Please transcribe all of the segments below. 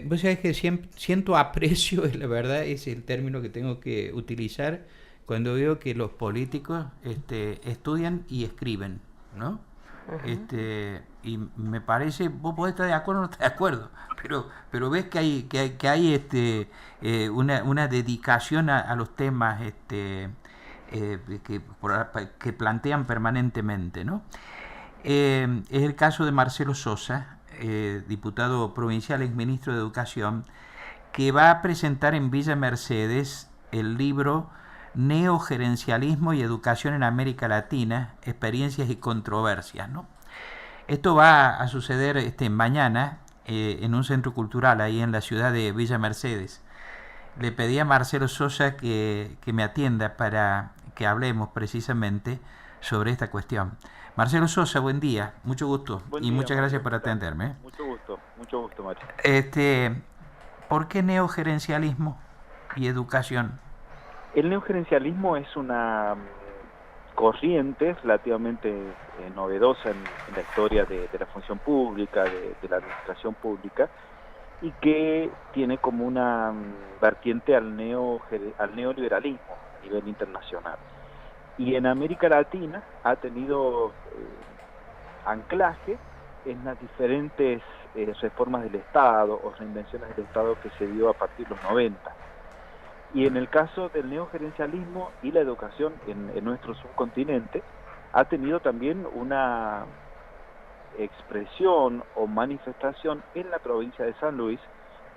Vos sabés que siento aprecio, la verdad, es el término que tengo que utilizar cuando veo que los políticos estudian y escriben, ¿no? Y me parece, vos podés estar de acuerdo o no estar de acuerdo, pero ves que hay una dedicación a los temas que plantean permanentemente, ¿no? Es el caso de Marcelo Sosa, diputado provincial, ex ministro de Educación, que va a presentar en Villa Mercedes el libro Neogerencialismo y Educación en América Latina, Experiencias y Controversias, ¿no? Esto va a suceder mañana en un centro cultural ahí en la ciudad de Villa Mercedes. Le pedí a Marcelo Sosa que me atienda para que hablemos precisamente sobre esta cuestión. Marcelo Sosa, buen día, mucho gusto Buen y día, muchas gracias Mario. por ¿Qué tal? atenderme. Mucho gusto, Mario. Este, ¿Por qué neogerencialismo y educación? El neogerencialismo es una corriente relativamente novedosa en la historia de la función pública, de la administración pública, y que tiene como una vertiente al neoliberalismo a nivel internacional. Y en América Latina ha tenido anclaje en las diferentes reformas del Estado o reinvenciones del Estado que se dio a partir de los 90. Y en el caso del neogerencialismo y la educación en nuestro subcontinente, ha tenido también una expresión o manifestación en la provincia de San Luis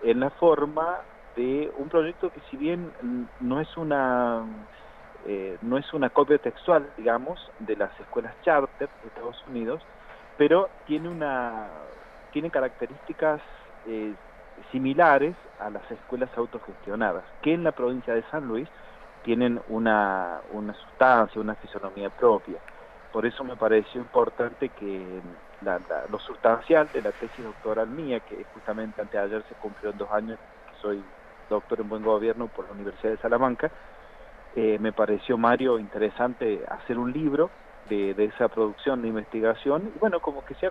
en la forma de un proyecto que, si bien no es una copia textual, digamos, de las escuelas charter de Estados Unidos, pero tiene características similares a las escuelas autogestionadas, que en la provincia de San Luis tienen una sustancia, una fisonomía propia. Por eso me pareció importante que lo sustancial de la tesis doctoral mía, que justamente anteayer se cumplió en 2 años, que soy doctor en buen gobierno por la Universidad de Salamanca, me pareció, Mario, interesante hacer un libro de esa producción de investigación, y bueno, como que sea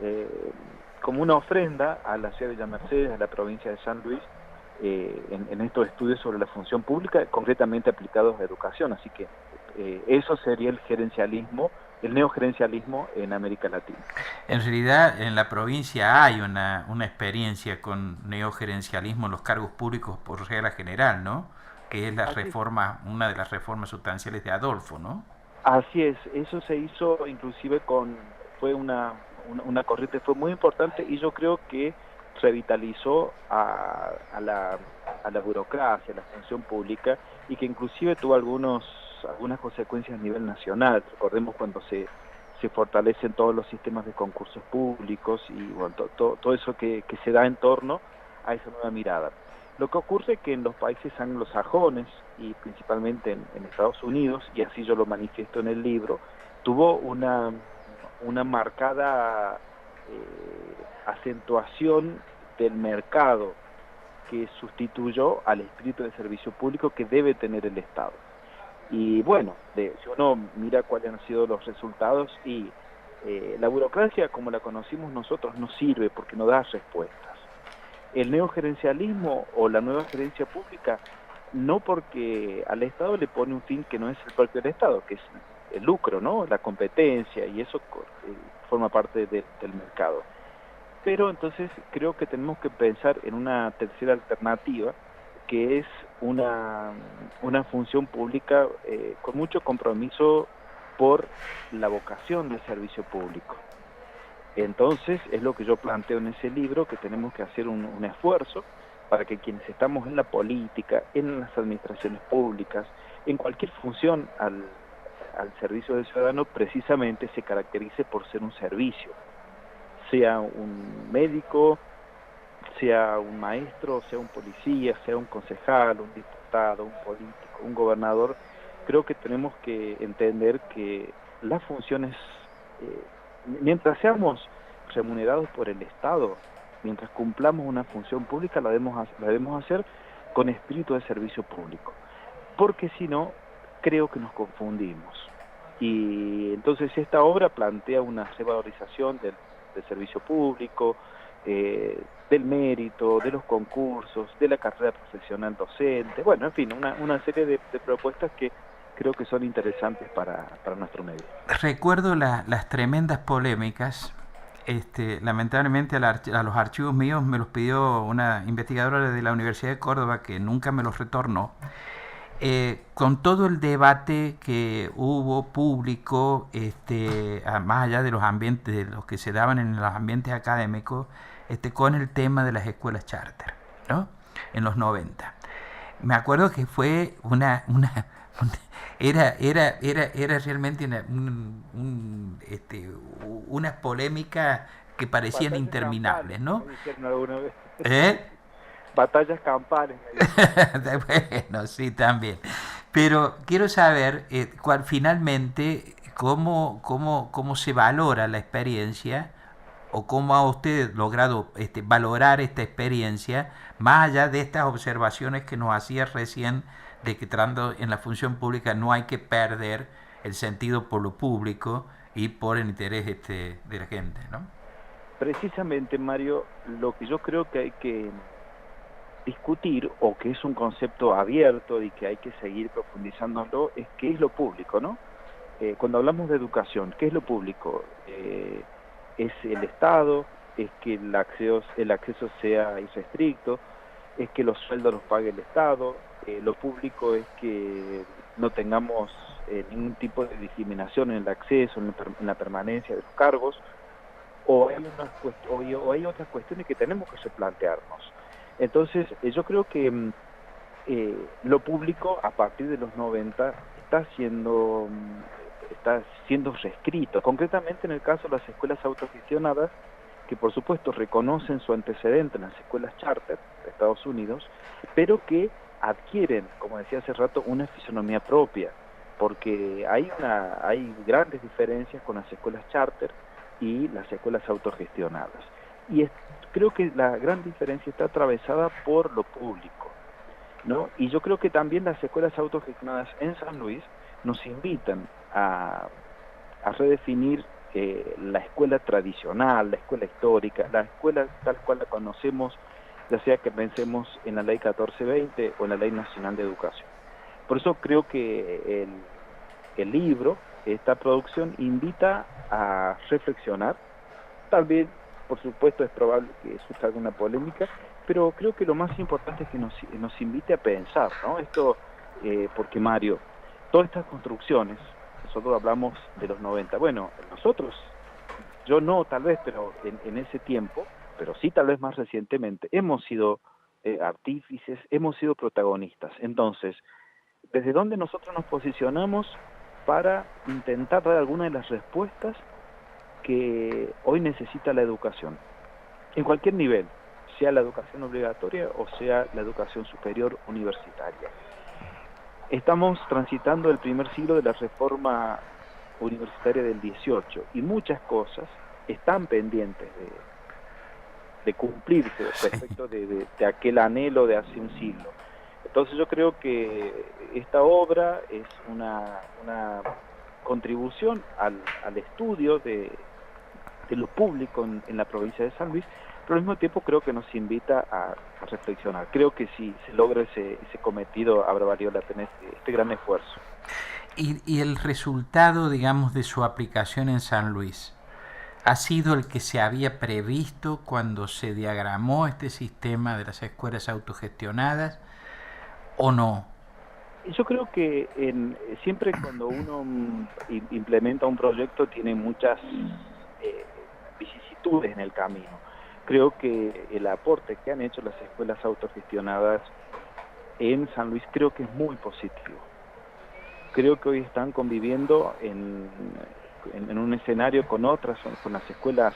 eh, como una ofrenda a la ciudad de Villa Mercedes, a la provincia de San Luis, en estos estudios sobre la función pública, concretamente aplicados a educación. Así que eso sería el gerencialismo, el neogerencialismo en América Latina. En realidad, en la provincia hay una experiencia con neogerencialismo en los cargos públicos por regla general, ¿no? Que es Así, una de las reformas sustanciales de Adolfo, ¿no? así es, eso se hizo inclusive fue una corriente, fue muy importante, y yo creo que revitalizó a la burocracia, a la función pública, y que inclusive tuvo algunas consecuencias a nivel nacional. Recordemos cuando se fortalecen todos los sistemas de concursos públicos y bueno, todo eso que se da en torno a esa nueva mirada. Lo que ocurre es que en los países anglosajones y principalmente en Estados Unidos, y así yo lo manifiesto en el libro, tuvo una marcada acentuación del mercado que sustituyó al espíritu de servicio público que debe tener el Estado. Y bueno, si uno mira cuáles han sido los resultados, y la burocracia como la conocimos nosotros no sirve porque no da respuestas. El neogerencialismo o la nueva gerencia pública, no, porque al Estado le pone un fin que no es el propio del Estado, que es el lucro, ¿no? La competencia, y eso forma parte del mercado. Pero entonces creo que tenemos que pensar en una tercera alternativa, que es una función pública con mucho compromiso por la vocación del servicio público. Entonces, es lo que yo planteo en ese libro, que tenemos que hacer un esfuerzo para que quienes estamos en la política, en las administraciones públicas, en cualquier función al servicio del ciudadano, precisamente se caracterice por ser un servicio, sea un médico, sea un maestro, sea un policía, sea un concejal, un diputado, un político, un gobernador. Creo que tenemos que entender que las funciones, mientras seamos remunerados por el Estado, mientras cumplamos una función pública, la debemos hacer con espíritu de servicio público, porque si no, creo que nos confundimos. Y entonces esta obra plantea una revalorización del servicio público, del mérito, de los concursos, de la carrera profesional docente, bueno, en fin, una serie de propuestas que creo que son interesantes para nuestro medio. Recuerdo las tremendas polémicas. Lamentablemente a los archivos míos me los pidió una investigadora de la Universidad de Córdoba que nunca me los retornó. Con todo el debate que hubo público, más allá de los ambientes, de los que se daban en los ambientes académicos, con el tema de las escuelas charter, ¿no? En los 90. Me acuerdo que fue era realmente una polémica que parecían Batallas interminables, campales, ¿no? me dijeron alguna vez. ¿Eh? Batallas campales, me dijeron. Bueno, sí, también. Pero quiero saber finalmente cómo se valora la experiencia o cómo ha usted logrado valorar esta experiencia más allá de estas observaciones que nos hacía recién de que tratando en la función pública no hay que perder el sentido por lo público y por el interés de la gente, ¿no? Precisamente, Mario, lo que yo creo que hay que discutir, o que es un concepto abierto y que hay que seguir profundizándolo, es qué es lo público, ¿no? Cuando hablamos de educación, ¿qué es lo público? ¿Es el Estado? ¿Es que el acceso sea irrestricto? ¿Es que los sueldos los pague el Estado? Lo público es que no tengamos ningún tipo de discriminación en el acceso, en la permanencia de los cargos, o hay otras cuestiones que tenemos que replantearnos. Entonces, yo creo que lo público, a partir de los 90, está siendo reescrito. Concretamente, en el caso de las escuelas autogestionadas, que por supuesto reconocen su antecedente en las escuelas charter de Estados Unidos, pero que adquieren, como decía hace rato, una fisonomía propia, porque hay grandes diferencias con las escuelas charter y las escuelas autogestionadas. Y creo que la gran diferencia está atravesada por lo público, ¿no? Y yo creo que también las escuelas autogestionadas en San Luis nos invitan a redefinir la escuela tradicional, la escuela histórica, la escuela tal cual la conocemos, ya sea que pensemos en la Ley 1420 o en la Ley Nacional de Educación. Por eso creo que el libro, esta producción, invita a reflexionar. Tal vez, por supuesto, es probable que surja alguna polémica, pero creo que lo más importante es que nos invite a pensar, ¿no? Esto, porque Mario, todas estas construcciones, nosotros hablamos de los 90, bueno, nosotros, yo no tal vez, pero en ese tiempo, pero sí tal vez más recientemente, hemos sido artífices, hemos sido protagonistas. Entonces, ¿desde dónde nosotros nos posicionamos para intentar dar alguna de las respuestas que hoy necesita la educación? En cualquier nivel, sea la educación obligatoria o sea la educación superior universitaria. Estamos transitando el primer siglo de la reforma universitaria del 18 y muchas cosas están pendientes de cumplirse respecto de aquel anhelo de hace un siglo. Entonces yo creo que esta obra es una contribución al estudio de lo público en la provincia de San Luis, pero al mismo tiempo creo que nos invita a reflexionar. Creo que si se logra ese cometido, habrá valido la pena este gran esfuerzo. Y el resultado, digamos, de su aplicación en San Luis, ¿ha sido el que se había previsto cuando se diagramó este sistema de las escuelas autogestionadas o no? Yo creo que siempre cuando uno implementa un proyecto tiene muchas vicisitudes en el camino. Creo que el aporte que han hecho las escuelas autogestionadas en San Luis creo que es muy positivo. Creo que hoy están conviviendo en un escenario con las escuelas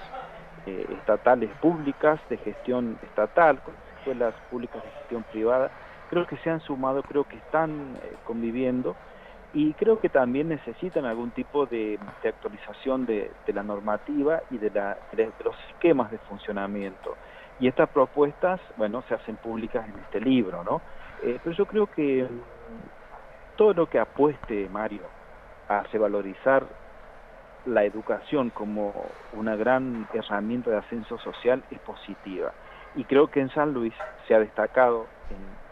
estatales públicas de gestión estatal, con las escuelas públicas de gestión privada. Creo que se han sumado, creo que están conviviendo y creo que también necesitan algún tipo de actualización de la normativa y de los esquemas de funcionamiento. Y estas propuestas, bueno, se hacen públicas en este libro, ¿no? Pero yo creo que todo lo que apueste, Mario, a revalorizar la educación como una gran herramienta de ascenso social es positiva. Y creo que en San Luis se ha destacado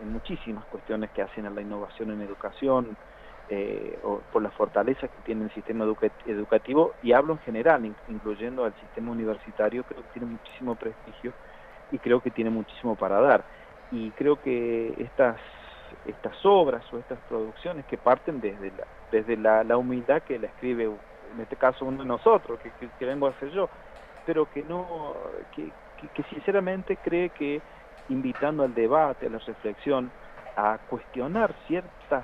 en muchísimas cuestiones que hacen a la innovación en educación, o por la fortaleza que tiene el sistema educativo, y hablo en general, incluyendo al sistema universitario. Creo que tiene muchísimo prestigio y creo que tiene muchísimo para dar. Y creo que estas obras o estas producciones que parten desde la humildad que la escribe, en este caso, uno de nosotros, que vengo a hacer yo, pero que no que sinceramente cree que invitando al debate, a la reflexión, a cuestionar ciertas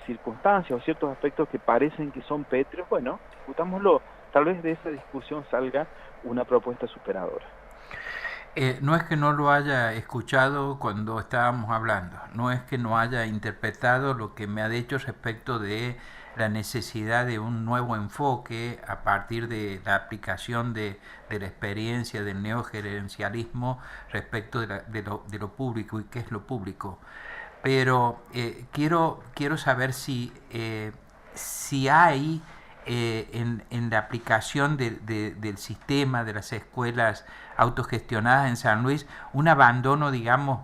circunstancias o ciertos aspectos que parecen que son pétreos, bueno, discutámoslo. Tal vez de esa discusión salga una propuesta superadora. No es que no lo haya escuchado cuando estábamos hablando, no es que no haya interpretado lo que me ha dicho respecto de la necesidad de un nuevo enfoque a partir de la aplicación de la experiencia del neogerencialismo respecto de lo público y qué es lo público. Pero quiero saber si hay en la aplicación del sistema de las escuelas autogestionadas en San Luis un abandono, digamos,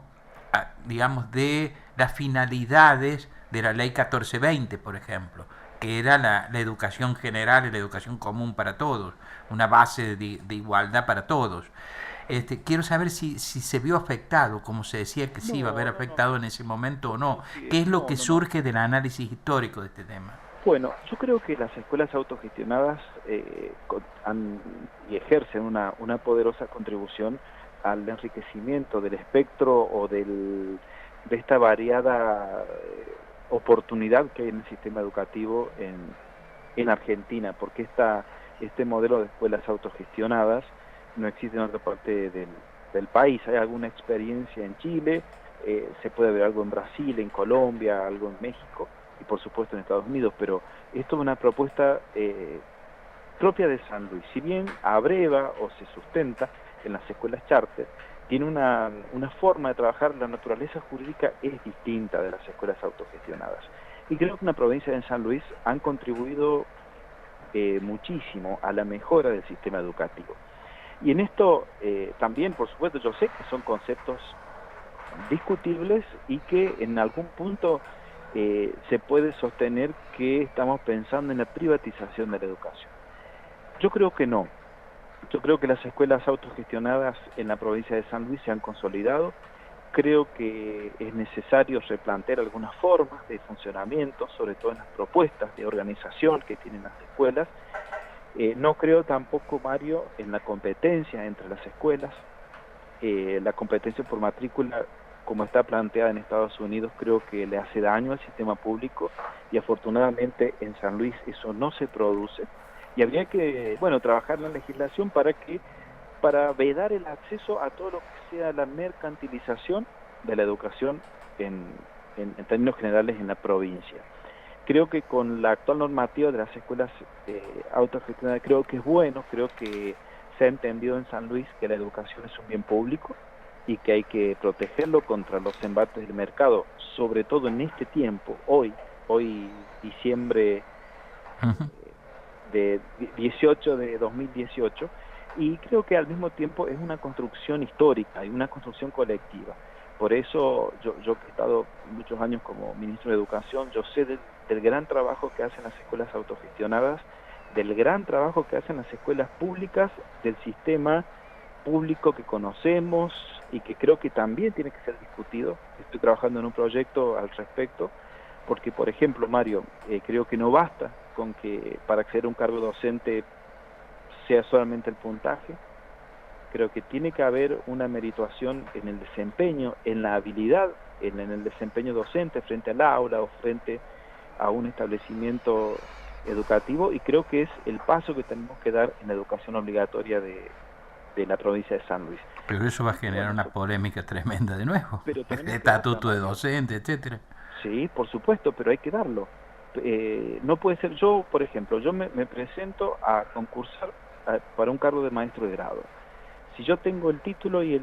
de las finalidades de la ley 1420, por ejemplo, que era la educación general y la educación común para todos, una base de igualdad para todos. Quiero saber si se vio afectado, como se decía que sí iba a haber afectado en ese momento o no. ¿Qué es lo que surge del análisis histórico de este tema? Bueno, yo creo que las escuelas autogestionadas y ejercen una poderosa contribución al enriquecimiento del espectro o de esta variada oportunidad que hay en el sistema educativo en Argentina, porque este modelo de escuelas autogestionadas no existe en otra parte del país. Hay alguna experiencia en Chile, se puede ver algo en Brasil, en Colombia, algo en México y por supuesto en Estados Unidos, pero esto es una propuesta propia de San Luis. Si bien abreva o se sustenta en las escuelas charter, tiene una forma de trabajar. La naturaleza jurídica es distinta de las escuelas autogestionadas. Y creo que en la provincia de San Luis han contribuido muchísimo a la mejora del sistema educativo. Y en esto también, por supuesto, yo sé que son conceptos discutibles y que en algún punto se puede sostener que estamos pensando en la privatización de la educación. Yo creo que no. Yo creo que las escuelas autogestionadas en la provincia de San Luis se han consolidado. Creo que es necesario replantear algunas formas de funcionamiento, sobre todo en las propuestas de organización que tienen las escuelas. No creo tampoco, Mario, en la competencia entre las escuelas. La competencia por matrícula, como está planteada en Estados Unidos, creo que le hace daño al sistema público, y afortunadamente en San Luis eso no se produce. Y habría que, bueno, trabajar la legislación para vedar el acceso a todo lo que sea la mercantilización de la educación en términos generales en la provincia. Creo que con la actual normativa de las escuelas autogestionadas, creo que es bueno. Creo que se ha entendido en San Luis que la educación es un bien público y que hay que protegerlo contra los embates del mercado, sobre todo en este tiempo, hoy diciembre de 18 de 2018, y creo que al mismo tiempo es una construcción histórica y una construcción colectiva. Por eso yo que he estado muchos años como ministro de Educación, yo sé del gran trabajo que hacen las escuelas autogestionadas, del gran trabajo que hacen las escuelas públicas, del sistema público que conocemos y que creo que también tiene que ser discutido. Estoy trabajando en un proyecto al respecto, porque, por ejemplo, Mario, creo que no basta con que para acceder a un cargo docente sea solamente el puntaje. Creo que tiene que haber una merituación en el desempeño, en la habilidad, en el desempeño docente frente al aula o frente a un establecimiento educativo, y creo que es el paso que tenemos que dar en la educación obligatoria de la provincia de San Luis. Pero eso va a generar una polémica tremenda de nuevo. El estatuto de docente, etcétera. Sí, por supuesto, pero hay que darlo. No puede ser. Yo, por ejemplo, yo me presento a concursar para un cargo de maestro de grado. Si yo tengo el título y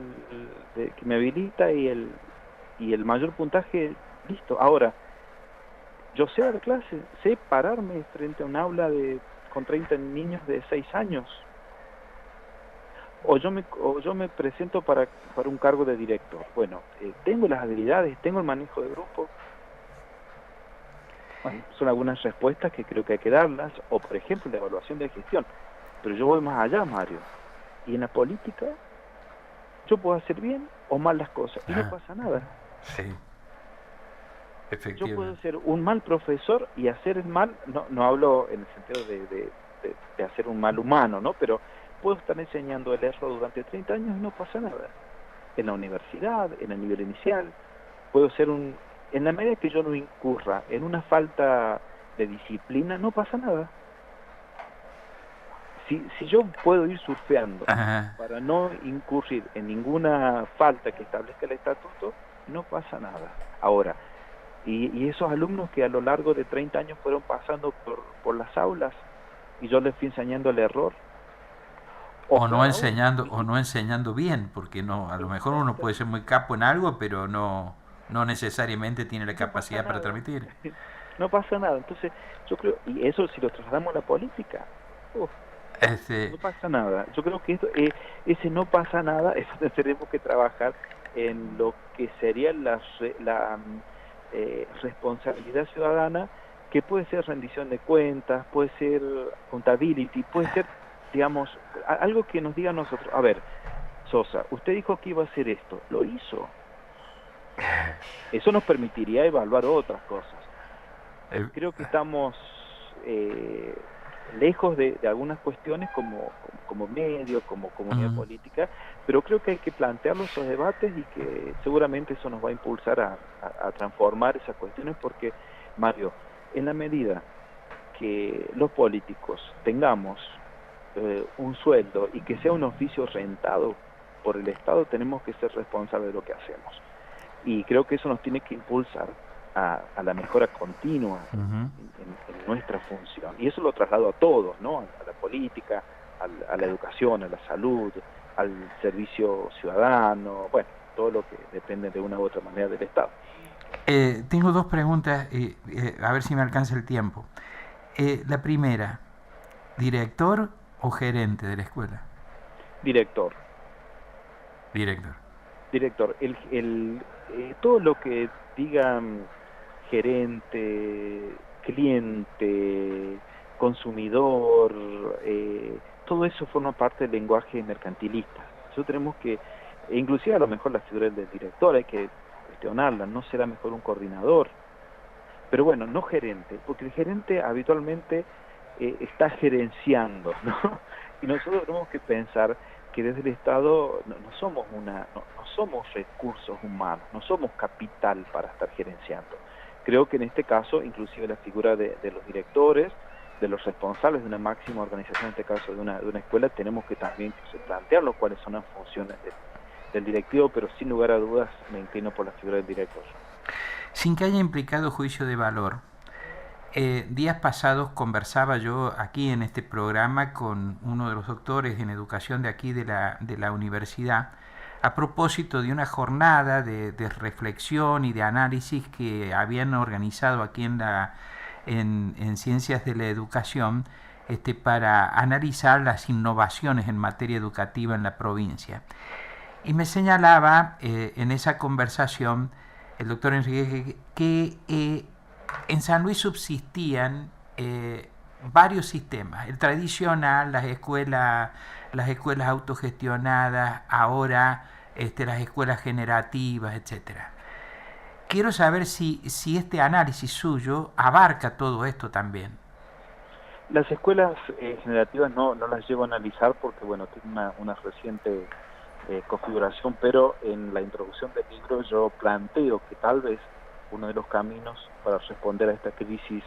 que me habilita y el mayor puntaje, listo. Ahora, yo sé dar clase, sé pararme frente a un aula con 30 niños de 6 años. o yo me presento para un cargo de director. Bueno, tengo las habilidades, tengo el manejo de grupo. Bueno, son algunas respuestas que creo que hay que darlas, o por ejemplo la evaluación de gestión. Pero yo voy más allá, Mario. Y en la política yo puedo hacer bien o mal las cosas y no pasa nada. Sí, Yo puedo efectivamente. ser un mal profesor y hacer el mal, no hablo en el sentido de hacer un mal humano, ¿no? Pero puedo estar enseñando el error durante 30 años y no pasa nada. En la universidad, en el nivel inicial, puedo ser en la medida que yo no incurra en una falta de disciplina, no pasa nada. Si yo puedo ir surfeando Ajá. para no incurrir en ninguna falta que establezca el estatuto, no pasa nada. Ahora, y esos alumnos que a lo largo de 30 años fueron pasando por las aulas y yo les fui enseñando el error, o peor aún, O no enseñando bien, porque no, a lo mejor uno exacto, puede ser muy capo en algo, pero no necesariamente tiene la no pasa capacidad para nada, transmitir. no pasa nada. Entonces, yo creo, y eso si lo trasladamos a la política, uf, Este, no pasa nada. Yo creo que ese no pasa nada es donde tenemos que trabajar en lo que sería la responsabilidad ciudadana, que puede ser rendición de cuentas, puede ser accountability, puede ser, digamos, algo que nos diga a nosotros, a ver, Sosa, usted dijo que iba a hacer esto, lo hizo. Eso nos permitiría evaluar otras cosas. eh, Creo que estamos lejos de algunas cuestiones como medio, como comunidad mm, política, pero creo que hay que plantearlos esos debates y que seguramente eso nos va a impulsar a transformar esas cuestiones porque, Mario, en la medida que los políticos tengamos un sueldo y que sea un oficio rentado por el Estado, tenemos que ser responsables de lo que hacemos. Y creo que eso nos tiene que impulsar a la mejora continua ujú. en nuestra función. Y eso lo traslado a todos, ¿no? A la política, a la educación, a la salud, al servicio ciudadano, bueno, todo lo que depende de una u otra manera del Estado. Tengo dos preguntas, a ver si me alcanza el tiempo. La primera, ¿director o gerente de la escuela? Director, Director. director, todo lo que digan gerente, cliente, consumidor, todo eso forma parte del lenguaje mercantilista. Nosotros tenemos que, inclusive a lo mejor la figura del director hay que cuestionarla, no será mejor un coordinador, pero bueno, no gerente, porque el gerente habitualmente está gerenciando, ¿no? Y nosotros tenemos que pensar que desde el Estado no somos no somos recursos humanos, no somos capital para estar gerenciando. Creo que en este caso, inclusive la figura de los directores, de los responsables de una máxima organización, en este caso de una escuela, tenemos que también plantearlo cuáles son las funciones del directivo, pero sin lugar a dudas me inclino por la figura del director. Sin que haya implicado juicio de valor, días pasados conversaba yo aquí en este programa con uno de los doctores en educación de aquí de la universidad a propósito de una jornada de reflexión y de análisis que habían organizado aquí en Ciencias de la Educación para analizar las innovaciones en materia educativa en la provincia. Y me señalaba en esa conversación el doctor Enrique que en San Luis subsistían varios sistemas. El tradicional, las escuelas autogestionadas, ahora las escuelas generativas, etcétera. Quiero saber si este análisis suyo abarca todo esto también. Las escuelas generativas no las llevo a analizar porque, bueno, tiene una reciente configuración, pero en la introducción del libro yo planteo que tal vez uno de los caminos para responder a esta crisis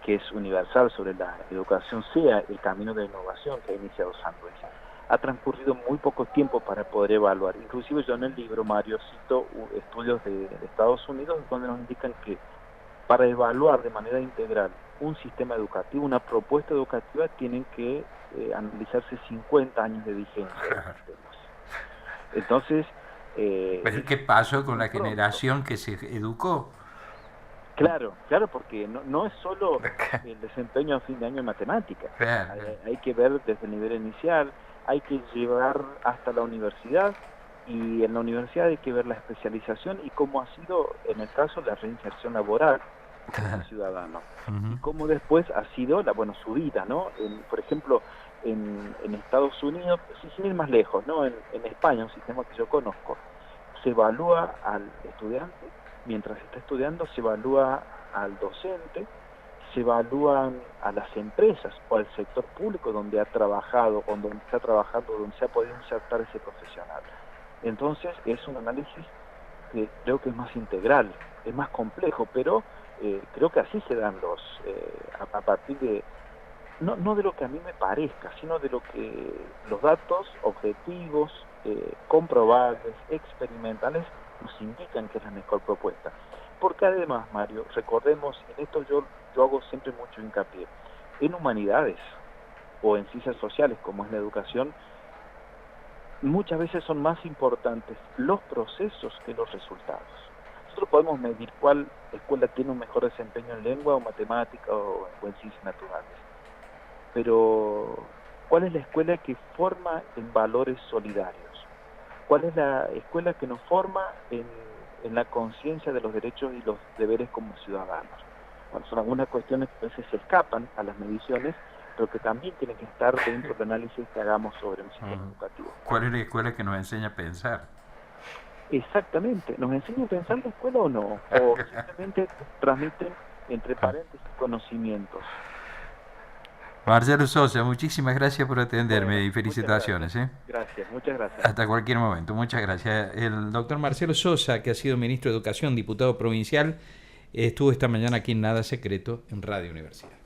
que es universal sobre la educación sea el camino de innovación que ha iniciado San Luis. Ha transcurrido muy poco tiempo para poder evaluar. Inclusive yo en el libro, Mario, cito estudios de Estados Unidos donde nos indican que para evaluar de manera integral un sistema educativo, una propuesta educativa, tienen que analizarse 50 años de vigencia de los sistemas. Entonces, Ver qué pasó es con muy la pronto. generación que se educó. Claro, claro, porque no es solo el desempeño a fin de año en matemáticas. Claro, Hay que ver desde el nivel inicial, hay que llevar hasta la universidad, y en la universidad hay que ver la especialización y cómo ha sido, en el caso, la reinserción laboral del ciudadano. Y cómo después ha sido su vida, ¿no? Por ejemplo, en Estados Unidos, sin ir más lejos, ¿no? En España, un sistema que yo conozco, se evalúa al estudiante, mientras está estudiando se evalúa al docente, se evalúan a las empresas o al sector público donde ha trabajado, o donde está trabajando, donde se ha podido insertar ese profesional. Entonces es un análisis que creo que es más integral, es más complejo, pero creo que así se dan a partir de, no de lo que a mí me parezca, sino de lo que los datos objetivos, comprobables, experimentales, nos indican que es la mejor propuesta. Porque además, Mario, recordemos, en esto yo hago siempre mucho hincapié, en humanidades o en ciencias sociales, como es la educación, muchas veces son más importantes los procesos que los resultados. Nosotros podemos medir cuál escuela tiene un mejor desempeño en lengua o matemática o en ciencias naturales, pero ¿cuál es la escuela que forma en valores solidarios? ¿Cuál es la escuela que nos forma en la conciencia de los derechos y los deberes como ciudadanos? Bueno, son algunas cuestiones que a veces se escapan a las mediciones, pero que también tienen que estar dentro del análisis que hagamos sobre un sistema educativo. ¿Cuál es la escuela que nos enseña a pensar? Exactamente, ¿nos enseña a pensar la escuela o no? O simplemente transmiten, entre paréntesis, conocimientos. Marcelo Sosa, muchísimas gracias por atenderme y felicitaciones. Gracias, muchas gracias. Hasta cualquier momento, muchas gracias. El doctor Marcelo Sosa, que ha sido ministro de Educación, diputado provincial, estuvo esta mañana aquí en Nada Secreto, en Radio Universidad.